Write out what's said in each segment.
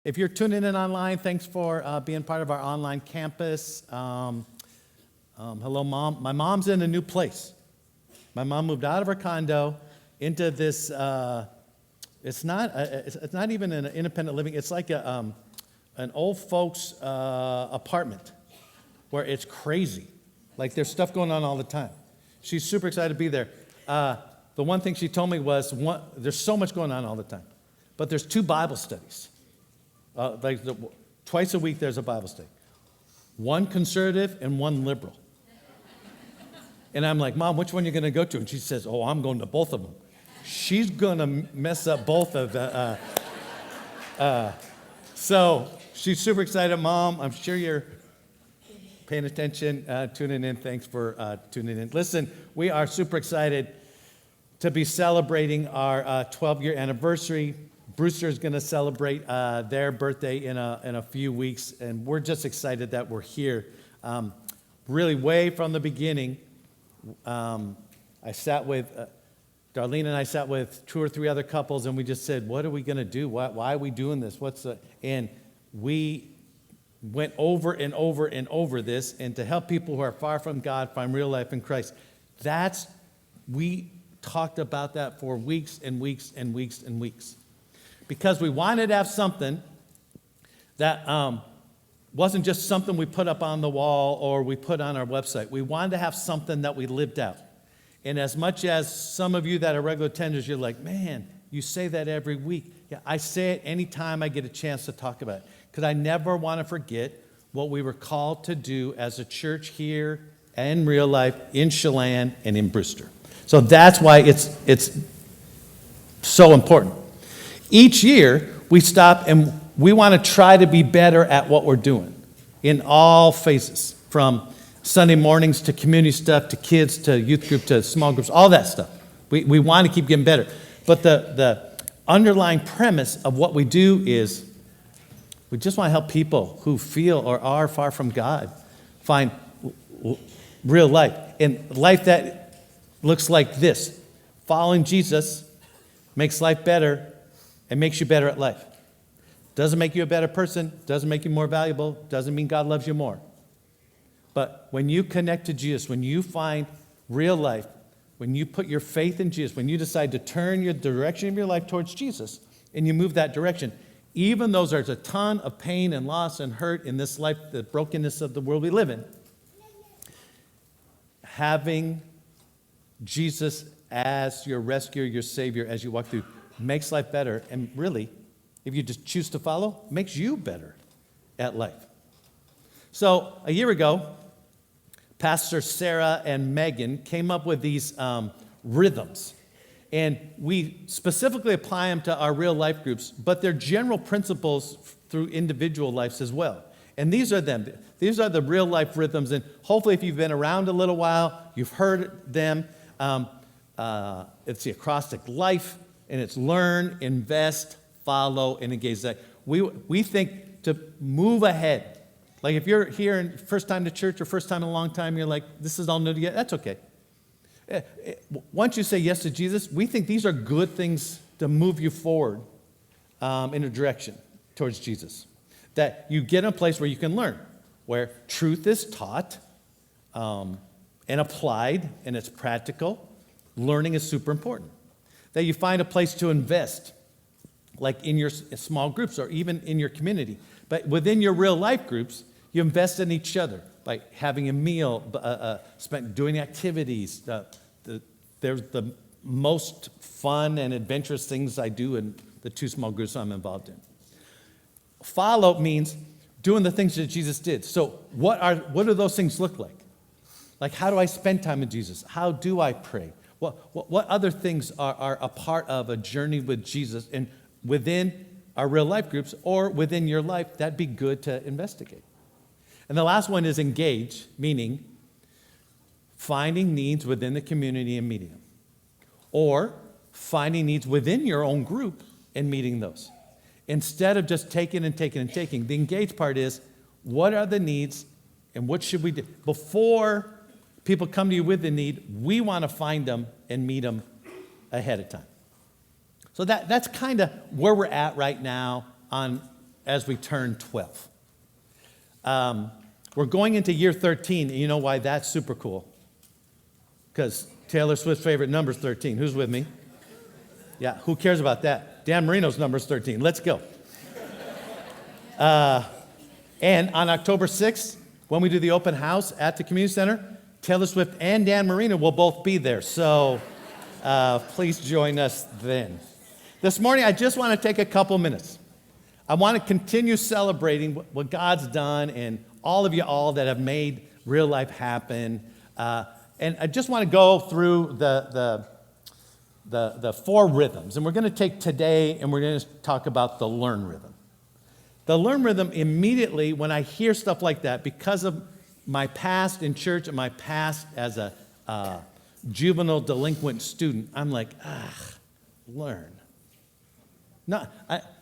If you're tuning in online, thanks for being part of our online campus. Hello, Mom. My mom's in a new place. My mom moved out of her condo into this, it's not even an independent living. It's like an old folks apartment where it's crazy. Like there's stuff going on all the time. She's super excited to be there. The one thing she told me was, there's so much going on all the time, but there's 2 Bible studies. Twice a week there's a Bible study. One conservative and one liberal. And I'm like, Mom, which one are you going to go to? And she says, oh, I'm going to both of them. She's going to mess up both of the... So she's super excited. Mom, I'm sure you're paying attention, tuning in. Thanks for tuning in. Listen, we are super excited to be celebrating our 12-year anniversary. Brewster is going to celebrate their birthday in a few weeks, and we're just excited that we're here. Really, way from the beginning, I sat with, Darlene and I sat with 2 or 3 other couples, and we just said, what are we going to do? Why are we doing this? And we went over and over and over this, and to help people who are far from God find real life in Christ. We talked about that for weeks and weeks and weeks and weeks. Because we wanted to have something that wasn't just something we put up on the wall or we put on our website. We wanted to have something that we lived out. And as much as some of you that are regular attenders, you're like, man, you say that every week. Yeah, I say it anytime I get a chance to talk about it. Because I never want to forget what we were called to do as a church here and real life in Chelan and in Brewster. So that's why it's so important. Each year, we stop and we want to try to be better at what we're doing in all phases, from Sunday mornings to community stuff to kids to youth group to small groups, all that stuff. We want to keep getting better. But the underlying premise of what we do is we just want to help people who feel or are far from God find real life. And life that looks like this. Following Jesus makes life better. It makes you better at life. Doesn't make you a better person, doesn't make you more valuable, doesn't mean God loves you more. But when you connect to Jesus, when you find real life, when you put your faith in Jesus, when you decide to turn your direction of your life towards Jesus, and you move that direction, even though there's a ton of pain and loss and hurt in this life, the brokenness of the world we live in, having Jesus as your rescuer, your savior, as you walk through, makes life better, and really, if you just choose to follow, makes you better at life. So a year ago, Pastor Sarah and Megan came up with these rhythms, and we specifically apply them to our real life groups, but they're general principles through individual lives as well. And these are them. These are the real life rhythms, and hopefully if you've been around a little while, you've heard them. It's the acrostic life, and it's learn, invest, follow, and engage. We think to move ahead. Like if you're here and first time to church or first time in a long time, you're like, this is all new to you. That's okay. Once you say yes to Jesus, we think these are good things to move you forward in a direction towards Jesus. That you get in a place where you can learn, where truth is taught and applied, and it's practical. Learning is super important. That you find a place to invest, like in your small groups or even in your community. But within your real life groups, you invest in each other by having a meal, spent doing activities. There's the most fun and adventurous things I do in the 2 small groups I'm involved in. Follow means doing the things that Jesus did. So what do those things look like? Like, how do I spend time with Jesus? How do I pray? What other things are a part of a journey with Jesus and within our real life groups or within your life? That'd be good to investigate. And the last one is engage, meaning finding needs within the community and meeting them. Or finding needs within your own group and meeting those. Instead of just taking and taking and taking, the engage part is, what are the needs and what should we do? Before people come to you with the need, we want to find them and meet them ahead of time. So that's kind of where we're at right now on as we turn 12. We're going into year 13, and you know why that's super cool? Because Taylor Swift's favorite number is 13. Who's with me? Yeah, who cares about that? Dan Marino's number is 13. Let's go. And on October 6th, when we do the open house at the community center, Taylor Swift and Dan Marino will both be there. So please join us then. This morning, I just want to take a couple minutes. I want to continue celebrating what God's done and all of you all that have made real life happen. And I just want to go through the 4 rhythms. And we're going to take today and we're going to talk about the learn rhythm. The learn rhythm immediately, when I hear stuff like that, because of my past in church and my past as a juvenile delinquent student, I'm like, learn.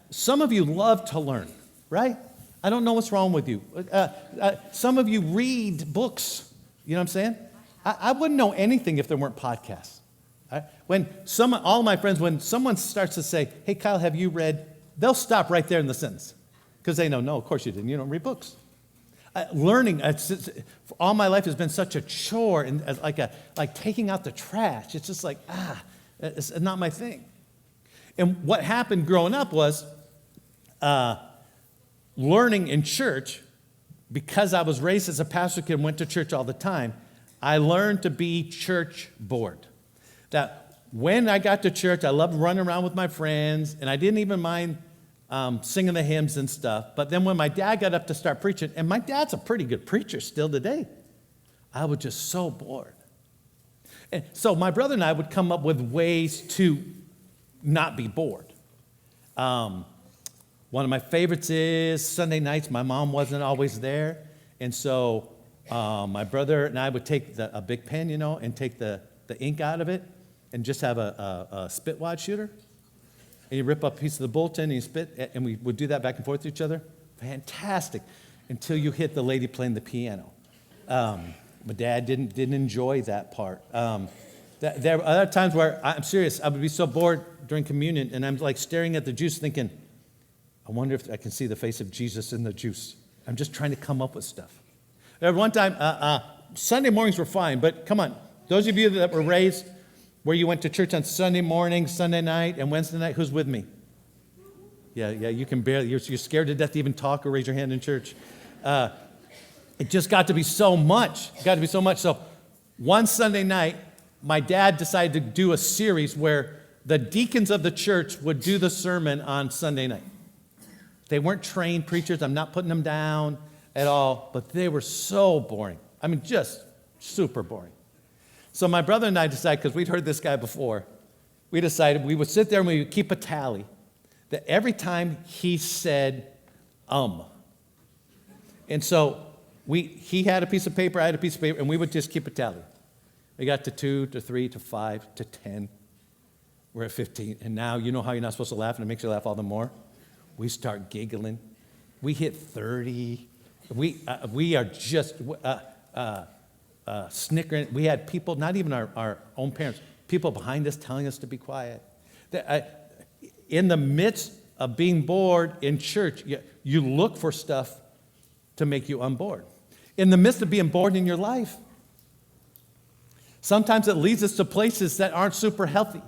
Some of you love to learn, right? I don't know what's wrong with you. Some of you read books. You know what I'm saying? I wouldn't know anything if there weren't podcasts. All my friends, when someone starts to say, hey, Kyle, have you read? They'll stop right there in the sentence because they know, no, of course you didn't. You don't read books. Learning, all my life has been such a chore and like taking out the trash. It's just like, it's not my thing. And what happened growing up was learning in church, because I was raised as a pastor kid and went to church all the time, I learned to be church bored. That when I got to church, I loved running around with my friends, and I didn't even mind singing the hymns and stuff. But then when my dad got up to start preaching, and my dad's a pretty good preacher still today, I was just so bored. And so my brother and I would come up with ways to not be bored. One of my favorites is Sunday nights. My mom wasn't always there, and so my brother and I would take a big pen, and take the ink out of it and just have a spit wad shooter. And you rip up a piece of the bulletin and you spit, and we would do that back and forth to each other. Fantastic, until you hit the lady playing the piano. My dad didn't enjoy that part. There were other times where, I'm serious, I would be so bored during communion, and I'm like staring at the juice thinking, I wonder if I can see the face of Jesus in the juice. I'm just trying to come up with stuff. There was one time, Sunday mornings were fine, but come on, those of you that were raised where you went to church on Sunday morning, Sunday night, and Wednesday night, who's with me? Yeah, you can barely, you're scared to death to even talk or raise your hand in church. It just got to be so much. So one Sunday night, my dad decided to do a series where the deacons of the church would do the sermon on Sunday night. They weren't trained preachers. I'm not putting them down at all, but they were so boring. I mean, just super boring. So my brother and I decided, because we'd heard this guy before, we decided we would sit there and we would keep a tally that every time he said, And so he had a piece of paper, I had a piece of paper, and we would just keep a tally. We got to 2, to 3, to 5, to 10. We're at 15. And now you know how you're not supposed to laugh, and it makes you laugh all the more? We start giggling. We hit 30. We are just snickering. We had people, not even our own parents, people behind us telling us to be quiet. In the midst of being bored in church, you look for stuff to make you unbored. In the midst of being bored in your life, sometimes it leads us to places that aren't super healthy.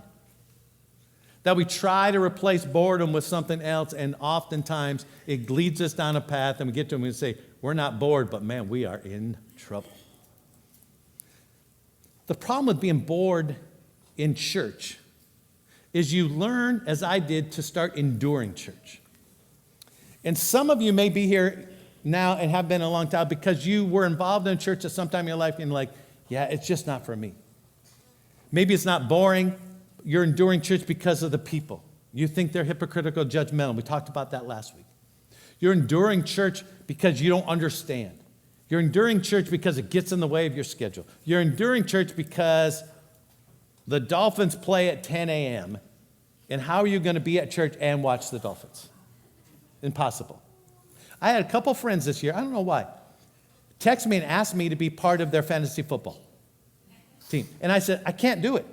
That we try to replace boredom with something else, and oftentimes it leads us down a path, and we get to them and we say, we're not bored, but man, we are in trouble. The problem with being bored in church is you learn, as I did, to start enduring church. And some of you may be here now and have been a long time because you were involved in church at some time in your life and you're like, yeah, it's just not for me. Maybe it's not boring. You're enduring church because of the people. You think they're hypocritical, judgmental. We talked about that last week. You're enduring church because you don't understand. You're enduring church because it gets in the way of your schedule. You're enduring church because the Dolphins play at 10 a.m. And how are you going to be at church and watch the Dolphins? Impossible. I had a couple friends this year, I don't know why, text me and ask me to be part of their fantasy football team. And I said, I can't do it.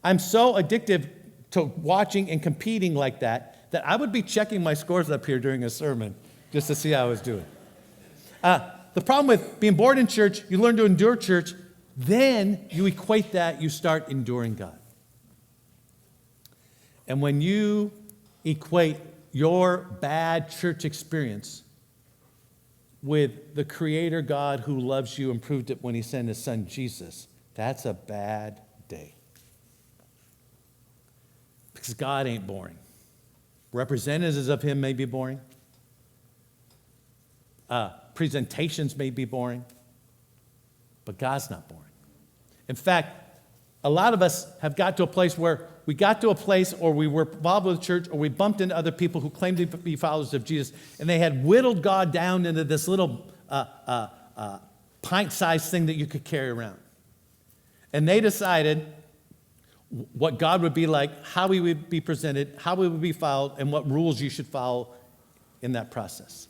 I'm so addicted to watching and competing like that that I would be checking my scores up here during a sermon just to see how I was doing. The problem with being born in church, you learn to endure church, then you equate that, you start enduring God. And when you equate your bad church experience with the Creator God who loves you and proved it when he sent his son Jesus, that's a bad day. Because God ain't boring. Representatives of him may be boring. Presentations may be boring. But God's not boring. In fact, a lot of us have got to a place where we got to a place or we were involved with the church or we bumped into other people who claimed to be followers of Jesus, and they had whittled God down into this little pint-sized thing that you could carry around. And they decided what God would be like, how he would be presented, how he would be followed, and what rules you should follow in that process.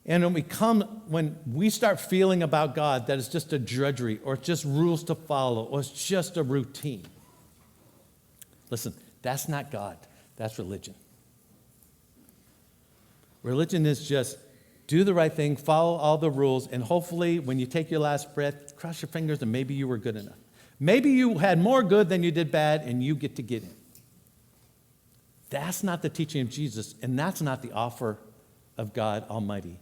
And when we start feeling about God that it's just a drudgery, or it's just rules to follow, or it's just a routine, listen, that's not God. That's religion. Religion is just do the right thing, follow all the rules, and hopefully when you take your last breath, cross your fingers and maybe you were good enough. Maybe you had more good than you did bad and you get to get in. That's not the teaching of Jesus, and that's not the offer of God Almighty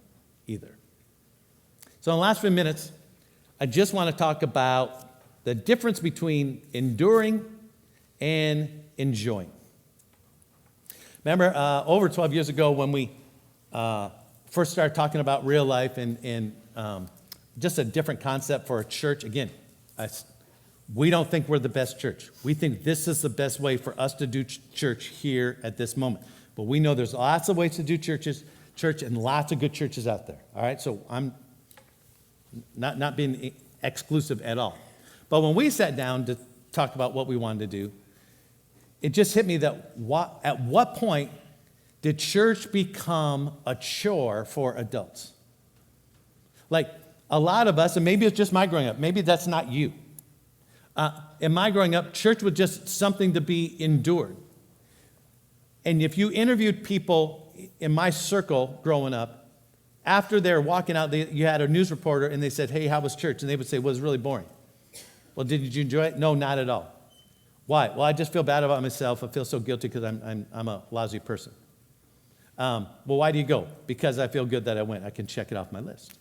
either. So in the last few minutes, I just want to talk about the difference between enduring and enjoying. Remember, over 12 years ago when we first started talking about real life and just a different concept for a church, again, we don't think we're the best church. We think this is the best way for us to do church here at this moment. But we know there's lots of ways to do church and lots of good churches out there. All right, so I'm not being exclusive at all. But when we sat down to talk about what we wanted to do, it just hit me that at what point did church become a chore for adults? Like a lot of us, and maybe it's just my growing up, maybe that's not you. In my growing up, church was just something to be endured. And if you interviewed people in my circle growing up, after they're walking out, you had a news reporter and they said, hey, how was church? And they would say, well, it was really boring. Well, did you enjoy it? No, not at all. Why? Well, I just feel bad about myself. I feel so guilty because I'm a lousy person. Well, why do you go? Because I feel good that I went. I can check it off my list.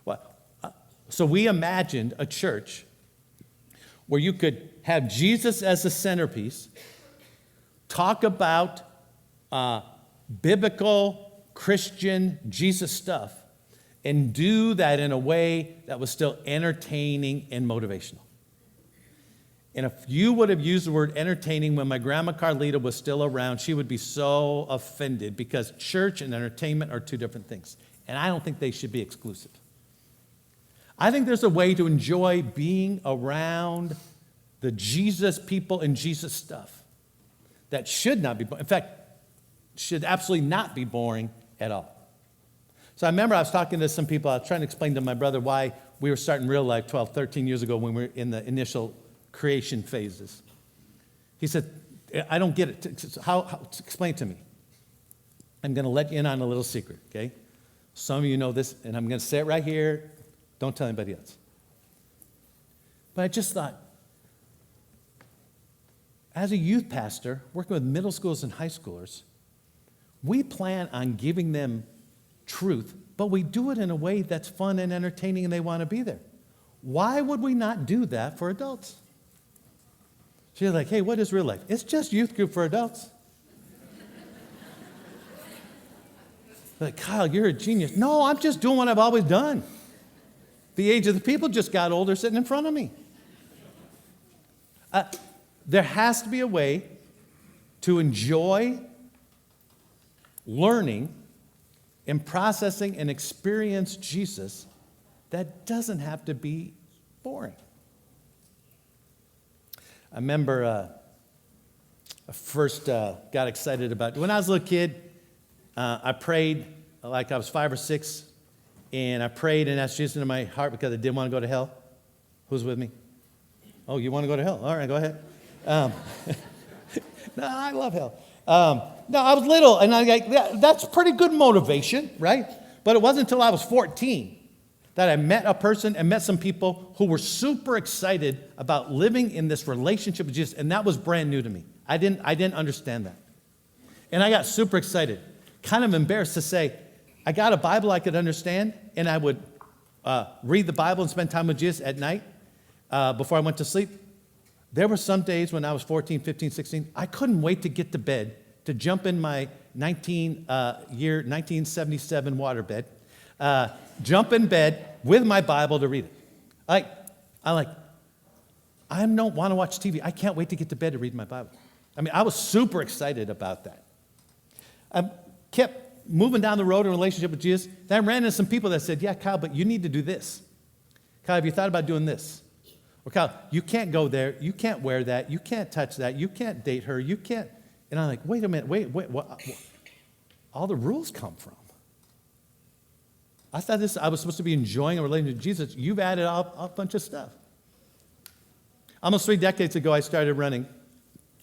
Well, so we imagined a church where you could have Jesus as the centerpiece, talk about biblical, Christian, Jesus stuff, and do that in a way that was still entertaining and motivational. And if you would have used the word entertaining when my grandma Carlita was still around, she would be so offended because church and entertainment are two different things. And I don't think they should be exclusive. I think there's a way to enjoy being around the Jesus people and Jesus stuff that should not be, in fact, should absolutely not be boring at all. So I remember I was talking to some people, I was trying to explain to my brother why we were starting real life 12, 13 years ago when we were in the initial creation phases. He said, I don't get it. How explain it to me. I'm going to let you in on a little secret, okay? Some of you know this, and I'm going to say it right here. Don't tell anybody else. But I just thought, as a youth pastor, working with middle schools and high schoolers, we plan on giving them truth, but we do it in a way that's fun and entertaining and they want to be there. Why would we not do that for adults? She's like, hey, what is real life? It's just youth group for adults. Like, Kyle, you're a genius. No, I'm just doing what I've always done. The age of the people just got older sitting in front of me. There has to be a way to enjoy learning and processing and experience Jesus that doesn't have to be boring. I remember I first got excited about, when I was a little kid, I prayed like I was 5 or 6, and I prayed and asked Jesus into my heart because I didn't want to go to hell. Who's with me? Oh, you want to go to hell? All right, go ahead. No, I love hell. No, I was little, and I like that's pretty good motivation, right? But it wasn't until I was 14 that I met a person and met some people who were super excited about living in this relationship with Jesus, and that was brand new to me. I didn't understand that. And I got super excited, kind of embarrassed to say, I got a Bible I could understand, and I would read the Bible and spend time with Jesus at night before I went to sleep. There were some days when I was 14, 15, 16, I couldn't wait to get to bed, to jump in my 1977 waterbed, jump in bed with my Bible to read it. I don't want to watch TV. I can't wait to get to bed to read my Bible. I mean, I was super excited about that. I kept moving down the road in relationship with Jesus. Then I ran into some people that said, yeah, Kyle, but you need to do this. Kyle, have you thought about doing this? Or Kyle, you can't go there. You can't wear that. You can't touch that. You can't date her. You can't. And I'm like, wait a minute. Wait, what all the rules come from? I thought I was supposed to be enjoying a relationship with Jesus. You've added a bunch of stuff. Almost 3 decades ago, I started running.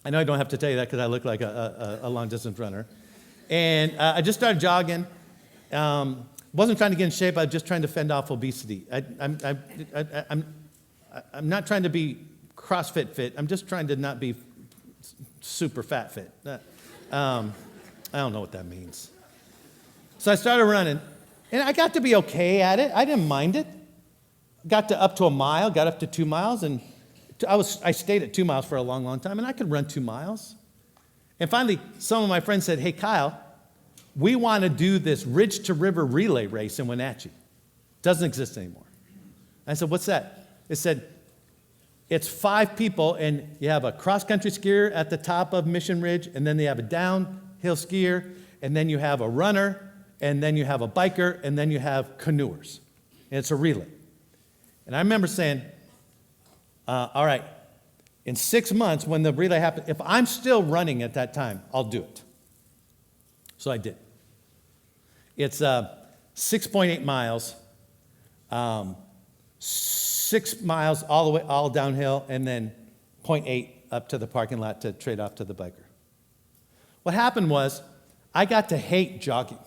I know I don't have to tell you that because I look like a long-distance runner. And I just started jogging. Wasn't trying to get in shape. I was just trying to fend off obesity. I'm not trying to be CrossFit fit. I'm just trying to not be super fat fit. I don't know what that means. So I started running, and I got to be okay at it. I didn't mind it. Got up to a mile, got up to 2 miles, and I stayed at 2 miles for a long, long time, and I could run 2 miles. And finally, some of my friends said, hey, Kyle, we want to do this Ridge to River relay race in Wenatchee. Doesn't exist anymore. I said, what's that? They said, it's 5 people, and you have a cross-country skier at the top of Mission Ridge, and then they have a downhill skier, and then you have a runner, and then you have a biker, and then you have canoers. And it's a relay. And I remember saying, all right, in 6 months when the relay happened, if I'm still running at that time, I'll do it. So I did. It's 6.8 miles, 6 miles all downhill, and then 0.8 up to the parking lot to trade off to the biker. What happened was I got to hate jogging.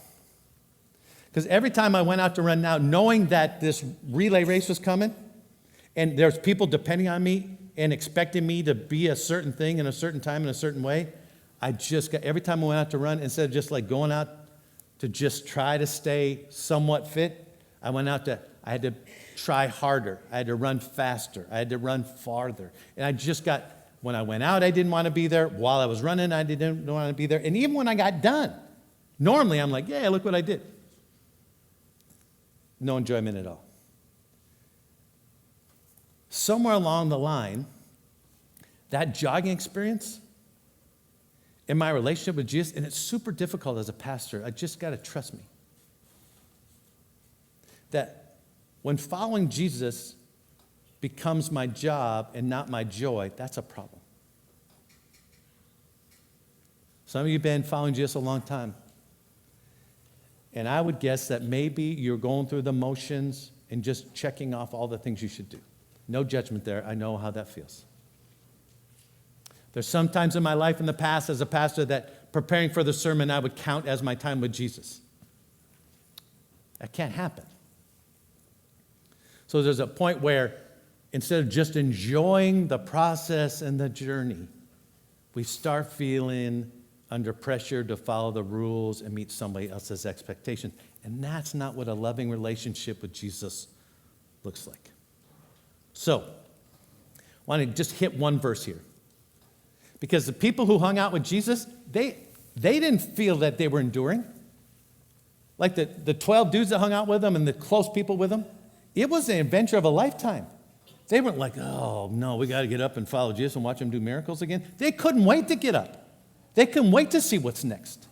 Because every time I went out to run now, knowing that this relay race was coming, and there's people depending on me and expecting me to be a certain thing in a certain time in a certain way, every time I went out to run, instead of just like going out to just try to stay somewhat fit, I had to try harder. I had to run faster. I had to run farther. And when I went out, I didn't want to be there. While I was running, I didn't want to be there. And even when I got done, normally I'm like, yeah, look what I did. No enjoyment at all. Somewhere along the line, that jogging experience in my relationship with Jesus, and it's super difficult as a pastor, I just got to trust me. That when following Jesus becomes my job and not my joy, that's a problem. Some of you have been following Jesus a long time. And I would guess that maybe you're going through the motions and just checking off all the things you should do. No judgment there. I know how that feels. There's some times in my life in the past as a pastor that preparing for the sermon I would count as my time with Jesus. That can't happen. So there's a point where instead of just enjoying the process and the journey, we start feeling under pressure to follow the rules and meet somebody else's expectations. And that's not what a loving relationship with Jesus looks like. So, I want to just hit one verse here. Because the people who hung out with Jesus, they didn't feel that they were enduring. Like the 12 dudes that hung out with him and the close people with him, it was an adventure of a lifetime. They weren't like, oh, no, we got to get up and follow Jesus and watch him do miracles again. They couldn't wait to get up. They couldn't wait to see what's next.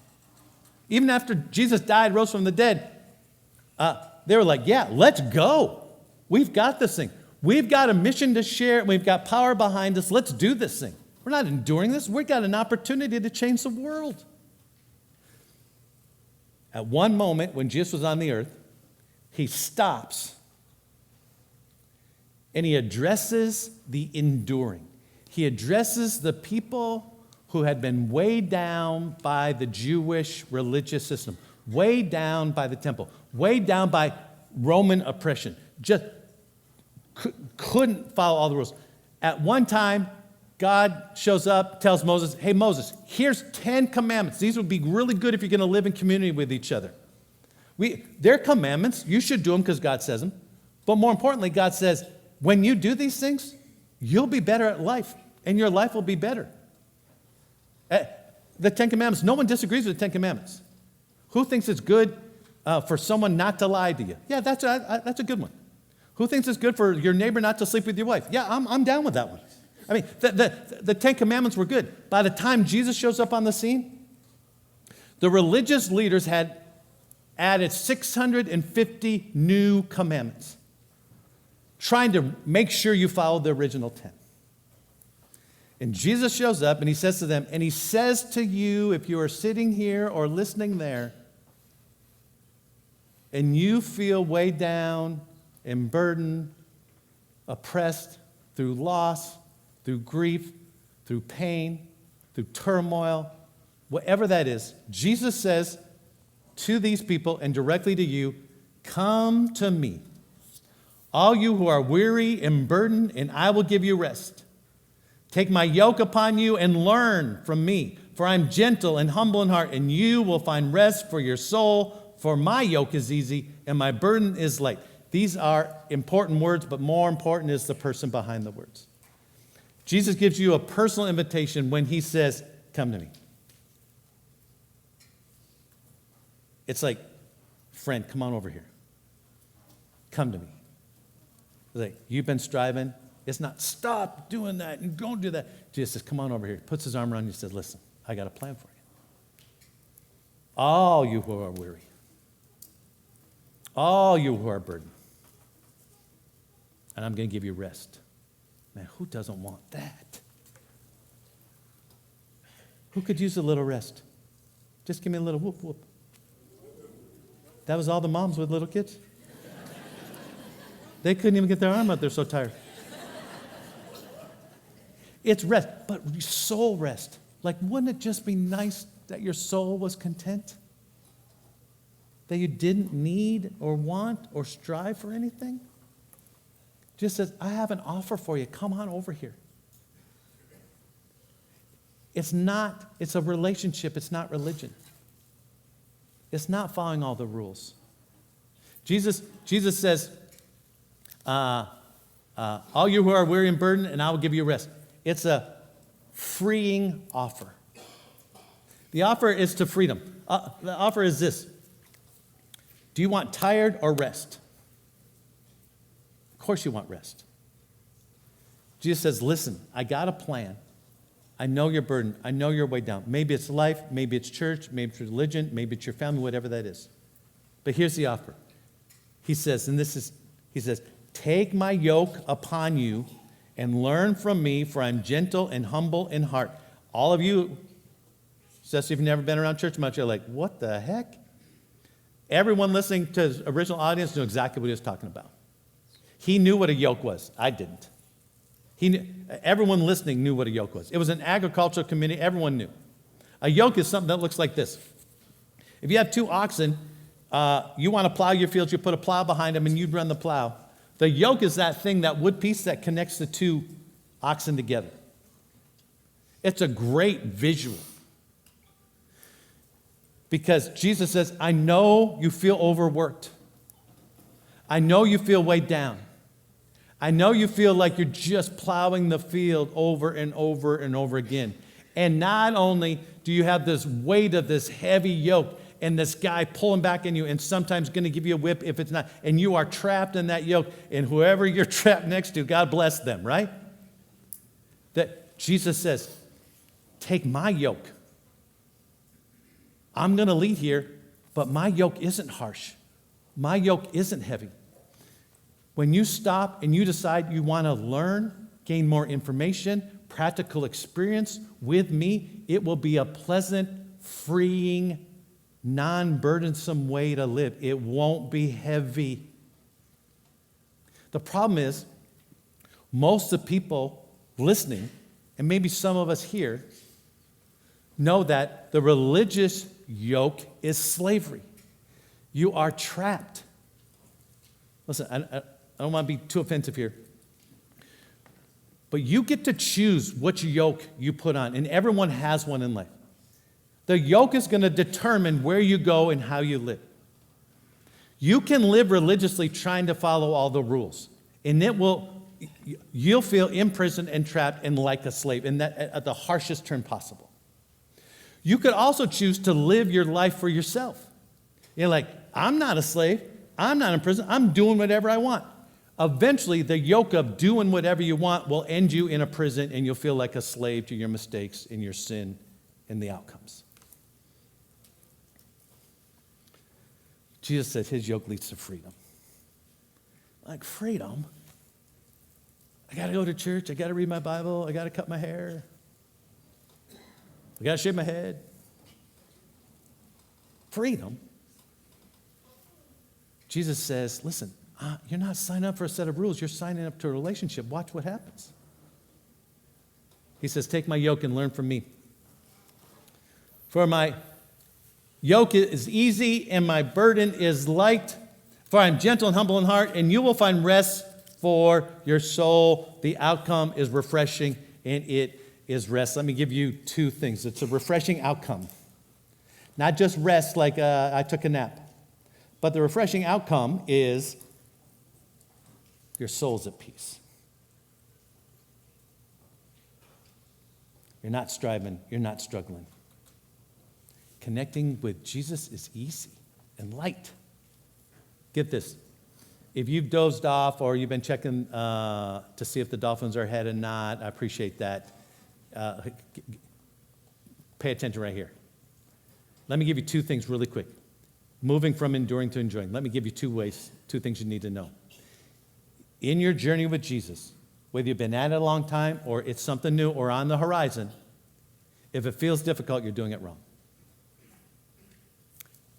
Even after Jesus died, rose from the dead, they were like, yeah, let's go. We've got this thing. We've got a mission to share. We've got power behind us. Let's do this thing. We're not enduring this. We've got an opportunity to change the world. At one moment, when Jesus was on the earth, he stops and he addresses the enduring. He addresses the people who had been weighed down by the Jewish religious system, weighed down by the temple, weighed down by Roman oppression, just couldn't follow all the rules. At one time, God shows up, tells Moses, hey, Moses, here's 10 commandments. These would be really good if you're going to live in community with each other. They're commandments. You should do them because God says them. But more importantly, God says, when you do these things, you'll be better at life, and your life will be better. The 10 Commandments, no one disagrees with the 10 Commandments. Who thinks it's good for someone not to lie to you? Yeah, that's a good one. Who thinks it's good for your neighbor not to sleep with your wife? Yeah, I'm down with that one. I mean, the 10 Commandments were good. By the time Jesus shows up on the scene, the religious leaders had added 650 new commandments, trying to make sure you follow the original 10. And Jesus shows up and he says to them, and he says to you, if you are sitting here or listening there, and you feel weighed down and burdened, oppressed through loss, through grief, through pain, through turmoil, whatever that is, Jesus says to these people and directly to you, come to me, all you who are weary and burdened, and I will give you rest. Take my yoke upon you and learn from me, for I am gentle and humble in heart, and you will find rest for your soul, for my yoke is easy and my burden is light. These are important words, but more important is the person behind the words. Jesus gives you a personal invitation when he says, come to me. It's like, friend, come on over here. Come to me. It's like, you've been striving. It's not, stop doing that and don't do that. Jesus says, come on over here. Puts his arm around you and says, listen, I got a plan for you. All you who are weary. All you who are burdened. And I'm going to give you rest. Man, who doesn't want that? Who could use a little rest? Just give me a little whoop, whoop. That was all the moms with little kids. They couldn't even get their arm out. They're so tired. It's rest, but soul rest. Like, wouldn't it just be nice that your soul was content? That you didn't need or want or strive for anything? Just says, I have an offer for you. Come on over here. It's a relationship. It's not religion. It's not following all the rules. Jesus says, all you who are weary and burdened, and I will give you rest. It's a freeing offer. The offer is to freedom. The offer is this. Do you want tired or rest? Of course you want rest. Jesus says, listen, I got a plan. I know you're burdened. I know you're weighed down. Maybe it's life, maybe it's church, maybe it's religion, maybe it's your family, whatever that is. But here's the offer. He says, take my yoke upon you and learn from me, for I'm gentle and humble in heart. All of you, especially if you've never been around church much, you're like, what the heck? Everyone listening to his original audience knew exactly what he was talking about. He knew what a yoke was. I didn't. Everyone listening knew what a yoke was. It was an agricultural community. Everyone knew. A yoke is something that looks like this. If you have two oxen, you want to plow your fields, you put a plow behind them, and you'd run the plow. The yoke is that thing, that wood piece that connects the two oxen together. It's a great visual. Because Jesus says, I know you feel overworked. I know you feel weighed down. I know you feel like you're just plowing the field over and over and over again. And not only do you have this weight of this heavy yoke and this guy pulling back in you and sometimes going to give you a whip if it's not, and you are trapped in that yoke, and whoever you're trapped next to, God bless them, right? That Jesus says, take my yoke. I'm going to lead here, but my yoke isn't harsh. My yoke isn't heavy. When you stop and you decide you want to learn, gain more information, practical experience with me, it will be a pleasant, freeing, non-burdensome way to live. It won't be heavy. The problem is, most of the people listening, and maybe some of us here, know that the religious yoke is slavery. You are trapped. Listen, I don't want to be too offensive here, but you get to choose which yoke you put on, and everyone has one in life. The yoke is going to determine where you go and how you live. You can live religiously trying to follow all the rules, and you'll feel imprisoned and trapped and like a slave, and that at the harshest term possible. You could also choose to live your life for yourself. You're like, I'm not a slave. I'm not in prison. I'm doing whatever I want. Eventually, the yoke of doing whatever you want will end you in a prison, and you'll feel like a slave to your mistakes and your sin and the outcomes. Jesus said his yoke leads to freedom. Like, freedom? I got to go to church. I got to read my Bible. I got to cut my hair. I got to shave my head. Freedom? Jesus says, listen, you're not signing up for a set of rules. You're signing up to a relationship. Watch what happens. He says, take my yoke and learn from me. For my yoke is easy and my burden is light. For I am gentle and humble in heart, and you will find rest for your soul. The outcome is refreshing, and it is rest. Let me give you two things. It's a refreshing outcome. Not just rest like I took a nap. But the refreshing outcome is your soul's at peace. You're not striving. You're not struggling. Connecting with Jesus is easy and light. Get this. If you've dozed off or you've been checking to see if the Dolphins are ahead or not, I appreciate that. Pay attention right here. Let me give you two things really quick. Moving from enduring to enjoying. Let me give you two things you need to know. In your journey with Jesus, whether you've been at it a long time or it's something new or on the horizon, if it feels difficult, you're doing it wrong.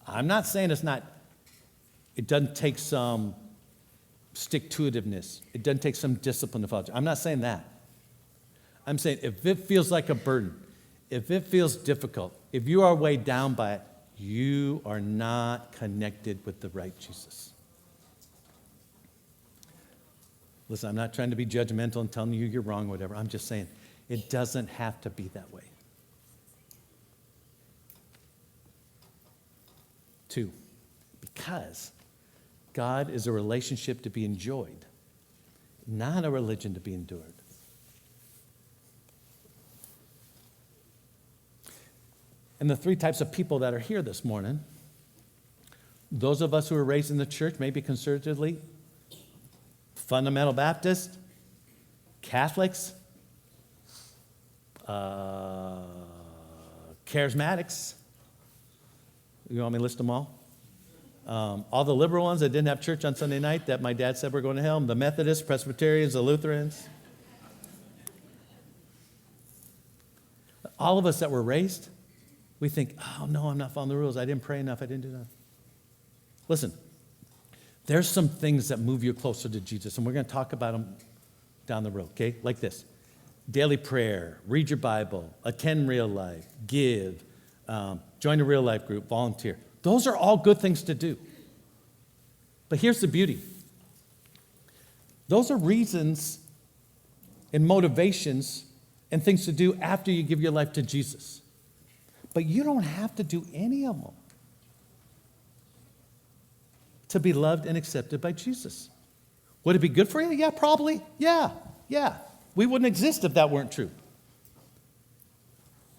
I'm not saying it doesn't take some stick-to-itiveness. It doesn't take some discipline to follow. I'm not saying that. I'm saying if it feels like a burden, if it feels difficult, if you are weighed down by it, you are not connected with the right Jesus. Listen, I'm not trying to be judgmental and telling you you're wrong or whatever. I'm just saying it doesn't have to be that way. 2, because God is a relationship to be enjoyed, not a religion to be endured. And the 3 types of people that are here this morning, those of us who were raised in the church, maybe conservatively, fundamental Baptist, Catholics, charismatics. You want me to list them all? All the liberal ones that didn't have church on Sunday night that my dad said were going to hell, the Methodists, Presbyterians, the Lutherans. All of us that were raised, we think, oh, no, I'm not following the rules. I didn't pray enough. I didn't do enough. Listen, there's some things that move you closer to Jesus, and we're going to talk about them down the road, okay? Like this. Daily prayer, read your Bible, attend real life, give, join a real life group, volunteer. Those are all good things to do. But here's the beauty. Those are reasons and motivations and things to do after you give your life to Jesus. But you don't have to do any of them to be loved and accepted by Jesus. Would it be good for you? Yeah, probably. Yeah. We wouldn't exist if that weren't true.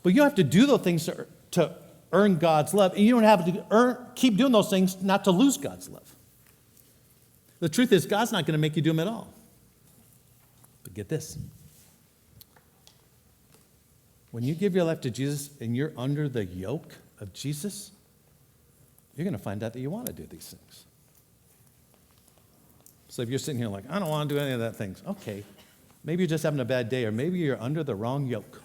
But you don't have to do those things to earn God's love, and you don't have to keep doing those things not to lose God's love. The truth is, God's not going to make you do them at all. But get this. When you give your life to Jesus and you're under the yoke of Jesus, you're going to find out that you want to do these things. So if you're sitting here like, I don't want to do any of that things, okay, maybe you're just having a bad day, or maybe you're under the wrong yoke.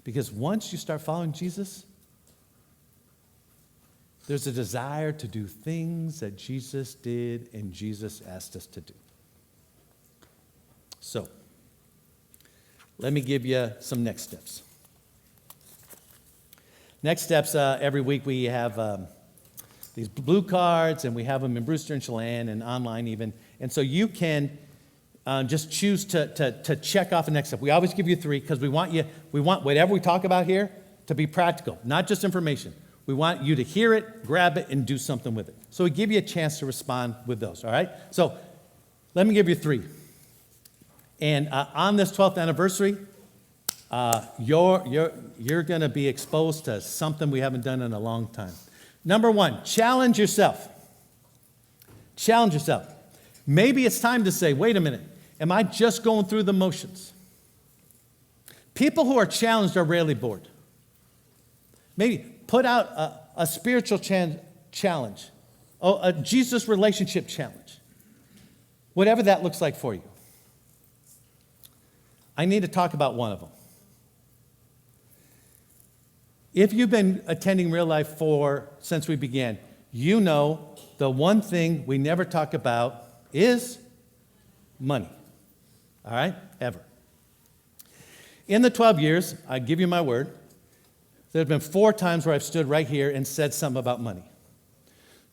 Because once you start following Jesus, there's a desire to do things that Jesus did and Jesus asked us to do. So, let me give you some next steps. Next steps, every week we have these blue cards, and we have them in Brewster and Chelan and online even. And so you can just choose to check off the next step. We always give you 3 because we want whatever we talk about here to be practical, not just information. We want you to hear it, grab it, and do something with it. So we give you a chance to respond with those, all right? So let me give you 3. And on this 12th anniversary, you're going to be exposed to something we haven't done in a long time. Number 1, challenge yourself. Challenge yourself. Maybe it's time to say, wait a minute, am I just going through the motions? People who are challenged are rarely bored. Maybe put out a spiritual challenge, a Jesus relationship challenge, whatever that looks like for you. I need to talk about one of them. If you've been attending Real Life since we began, you know the one thing we never talk about is money. All right? Ever. In the 12 years, I give you my word, there have been 4 times where I've stood right here and said something about money.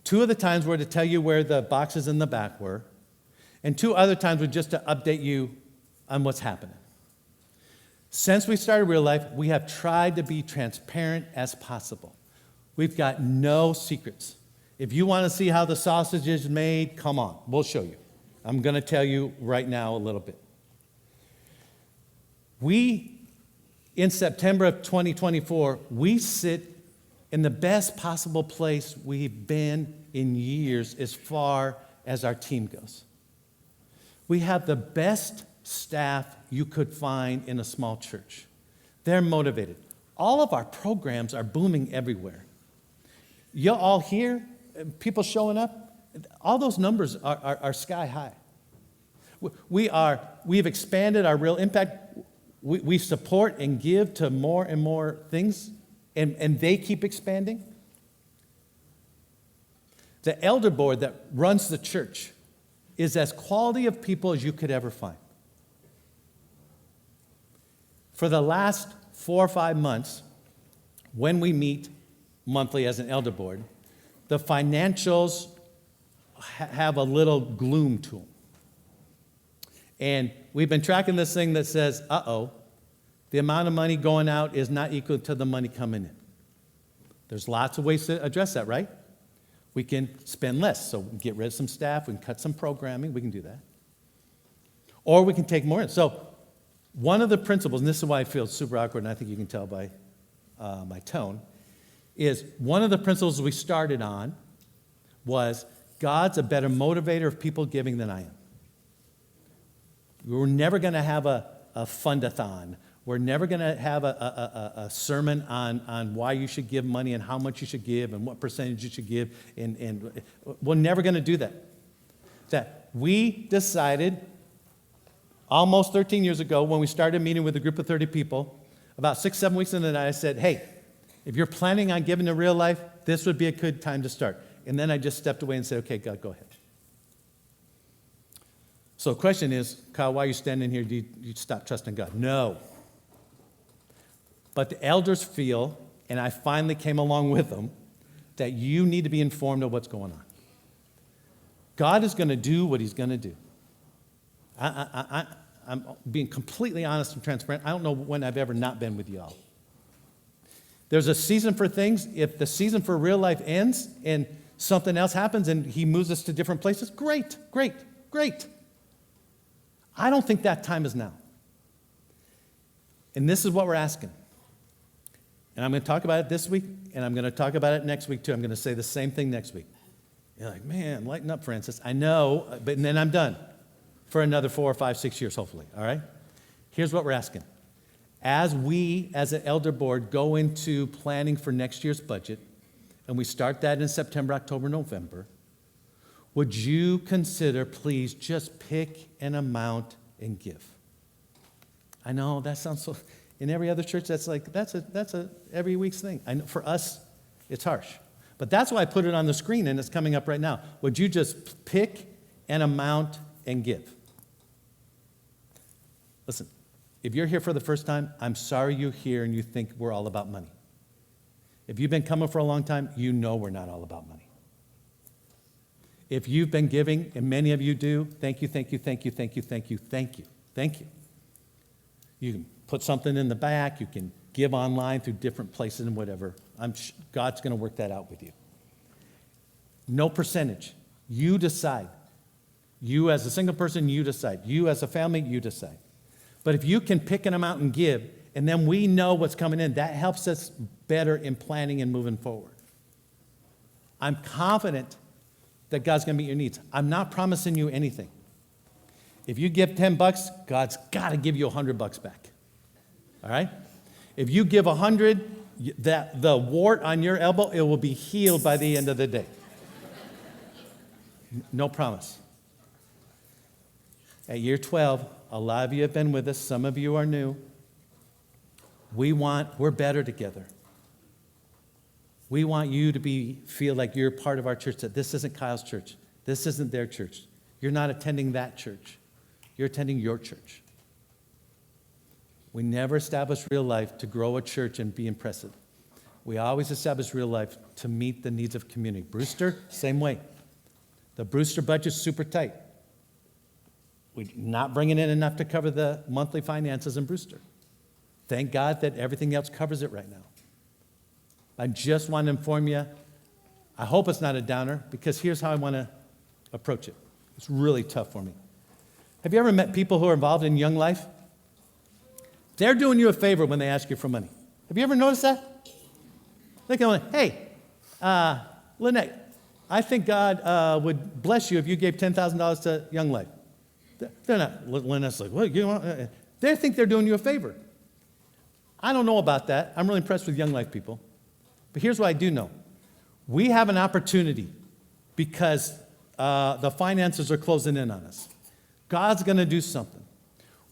2 of the times were to tell you where the boxes in the back were, and 2 other times were just to update you on what's happening. Since we started Real Life, we have tried to be transparent as possible. We've got no secrets. If you want to see how the sausage is made, come on, we'll show you. I'm going to tell you right now a little bit. In September of 2024, we sit in the best possible place we've been in years as far as our team goes. We have the best staff you could find in a small church. They're motivated. All of our programs are booming everywhere. You all here, people showing up, all those numbers are sky high. We've expanded our real impact. We support and give to more and more things, and they keep expanding. The elder board that runs the church is as quality of people as you could ever find. For the last 4 or 5 months, when we meet monthly as an elder board, the financials have a little gloom to them. And we've been tracking this thing that says, the amount of money going out is not equal to the money coming in. There's lots of ways to address that, right? We can spend less, so we can get rid of some staff, we can cut some programming, we can do that. Or we can take more in. So one of the principles, and this is why I feel super awkward, and I think you can tell by my tone, is one of the principles we started on was God's a better motivator of people giving than I am. We're never going to have a fundathon. We're never going to have a sermon on why you should give money and how much you should give and what percentage you should give. And we're never going to do that. That we decided almost 13 years ago when we started meeting with a group of 30 people, about 6-7 weeks into that, I said, hey, if you're planning on giving to Real Life, this would be a good time to start. And then I just stepped away and said, okay, God, go ahead. So the question is, Kyle, why are you standing here? Do you stop trusting God? No. But the elders feel, and I finally came along with them, that you need to be informed of what's going on. God is going to do what he's going to do. I'm being completely honest and transparent. I don't know when I've ever not been with y'all. There's a season for things. If the season for Real Life ends and something else happens and he moves us to different places, great. I don't think that time is now. And this is what we're asking. And I'm going to talk about it this week, and I'm going to talk about it next week too. I'm going to say the same thing next week. You're like, man, lighten up, Francis. I know, but then I'm done for another 4 or 5, 6 years, hopefully, all right? Here's what we're asking. As we, as an elder board, go into planning for next year's budget, and we start that in September, October, November, would you consider, please, just pick an amount and give? I know that sounds so. In every other church, that's a every week's thing. I know for us, it's harsh, but that's why I put it on the screen, and it's coming up right now. Would you just pick an amount and give? Listen, If you're here for the first time, I'm sorry you're here and you think we're all about money. If you've been coming for a long time, you know we're not all about money. If you've been giving, and many of you do, thank you, thank you, thank you, thank you, thank you, thank you, thank you. You can put something in the back. You can give online through different places and whatever. God's going to work that out with you. No percentage. You decide. You as a single person, you decide. You as a family, you decide. But if you can pick an amount and give, and then we know what's coming in, that helps us better in planning and moving forward. I'm confident that God's going to meet your needs. I'm not promising you anything. If you give $10, God's got to give you $100 back. All right? If you give 100, the wart on your elbow, it will be healed by the end of the day. No promise. At year 12, a lot of you have been with us. Some of you are new. We're better together. We want you to feel like you're part of our church, that this isn't Kyle's church. This isn't their church. You're not attending that church. You're attending your church. We never establish real life to grow a church and be impressive. We always establish real life to meet the needs of community. Brewster, same way. The Brewster budget's super tight. We're not bringing in enough to cover the monthly finances in Brewster. Thank God that everything else covers it right now. I just want to inform you, I hope it's not a downer, because here's how I want to approach it. It's really tough for me. Have you ever met people who are involved in Young Life? They're doing you a favor when they ask you for money. Have you ever noticed that? They go, hey, Lynette, I think God would bless you if you gave $10,000 to Young Life. They're not, Lynette's like, well, you know, they think they're doing you a favor. I don't know about that. I'm really impressed with Young Life people. But here's what I do know. We have an opportunity because the finances are closing in on us. God's going to do something.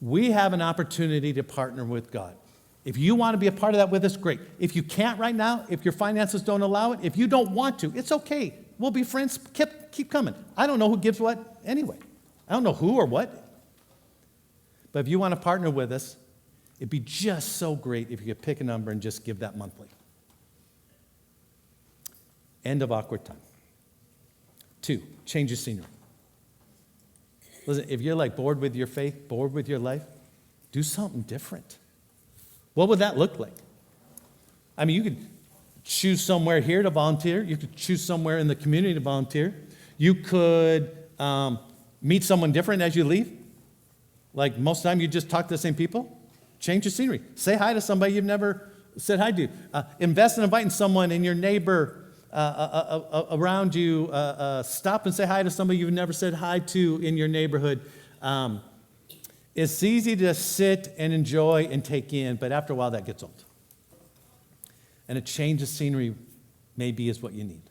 We have an opportunity to partner with God. If you want to be a part of that with us, great. If you can't right now, if your finances don't allow it, if you don't want to, it's okay. We'll be friends. Keep coming. I don't know who gives what anyway. I don't know who or what. But if you want to partner with us, it'd be just so great if you could pick a number and just give that monthly. End of awkward time. 2, change your scenery. Listen, if you're like bored with your faith, bored with your life, do something different. What would that look like? I mean, you could choose somewhere here to volunteer. You could choose somewhere in the community to volunteer. You could meet someone different as you leave. Like most of the time you just talk to the same people. Change your scenery. Say hi to somebody you've never said hi to. Invest in inviting someone in your neighbor around you. Stop and say hi to somebody you've never said hi to in your neighborhood. It's easy to sit and enjoy and take in, but after a while that gets old. And a change of scenery maybe is what you need.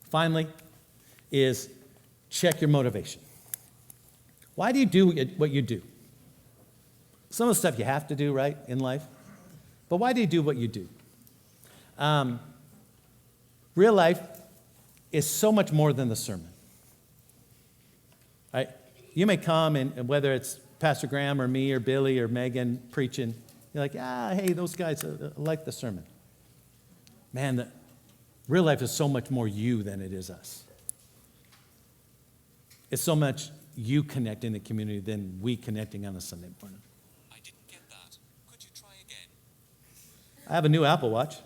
Finally is check your motivation. Why do you do what you do? Some of the stuff you have to do, right, in life. But why do you do what you do? Real life is so much more than the sermon. Right? You may come, and whether it's Pastor Graham or me or Billy or Megan preaching, you're like, hey, those guys like the sermon. Man, real life is so much more you than it is us. It's so much you connecting in the community than we connecting on a Sunday morning. I didn't get that. Could you try again? I have a new Apple Watch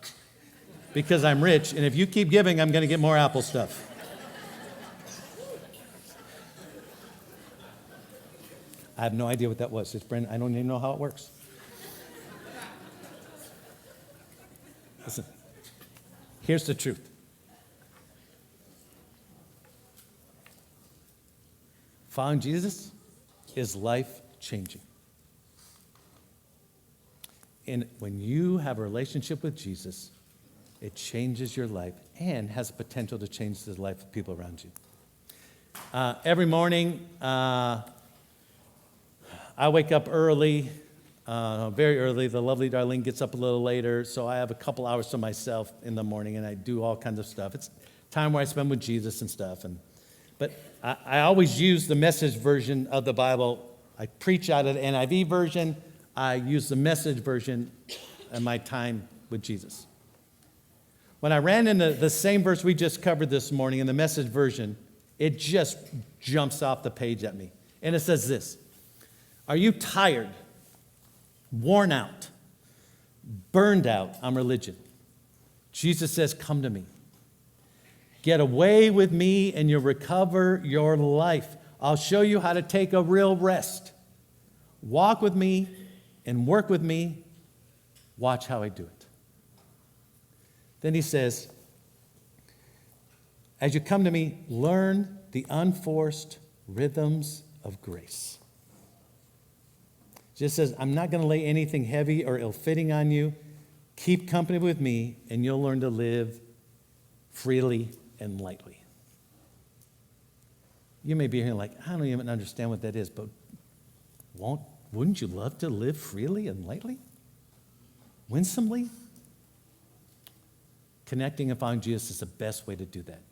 because I'm rich, and if you keep giving, I'm going to get more Apple stuff. I have no idea what that was. It's Brandon. I don't even know how it works. Listen, here's the truth. Following Jesus is life-changing. And when you have a relationship with Jesus, it changes your life and has the potential to change the life of people around you. Every morning, I wake up early, very early. The lovely Darlene gets up a little later, so I have a couple hours to myself in the morning, and I do all kinds of stuff. It's time where I spend with Jesus and stuff. But I always use the Message version of the Bible I preach out of the NIV version. I use the Message version in my time with Jesus. When I ran into the same verse we just covered this morning in the Message version, it just jumps off the page at me. And it says this: are you tired, worn out, burned out on religion? Jesus says, come to me. Get away with me and you'll recover your life. I'll show you how to take a real rest. Walk with me and work with me. Watch how I do it. Then he says, as you come to me, learn the unforced rhythms of grace. Just says, I'm not going to lay anything heavy or ill-fitting on you. Keep company with me, and you'll learn to live freely and lightly. You may be hearing like, I don't even understand what that is, but wouldn't you love to live freely and lightly? Winsomely? Connecting and following Jesus is the best way to do that.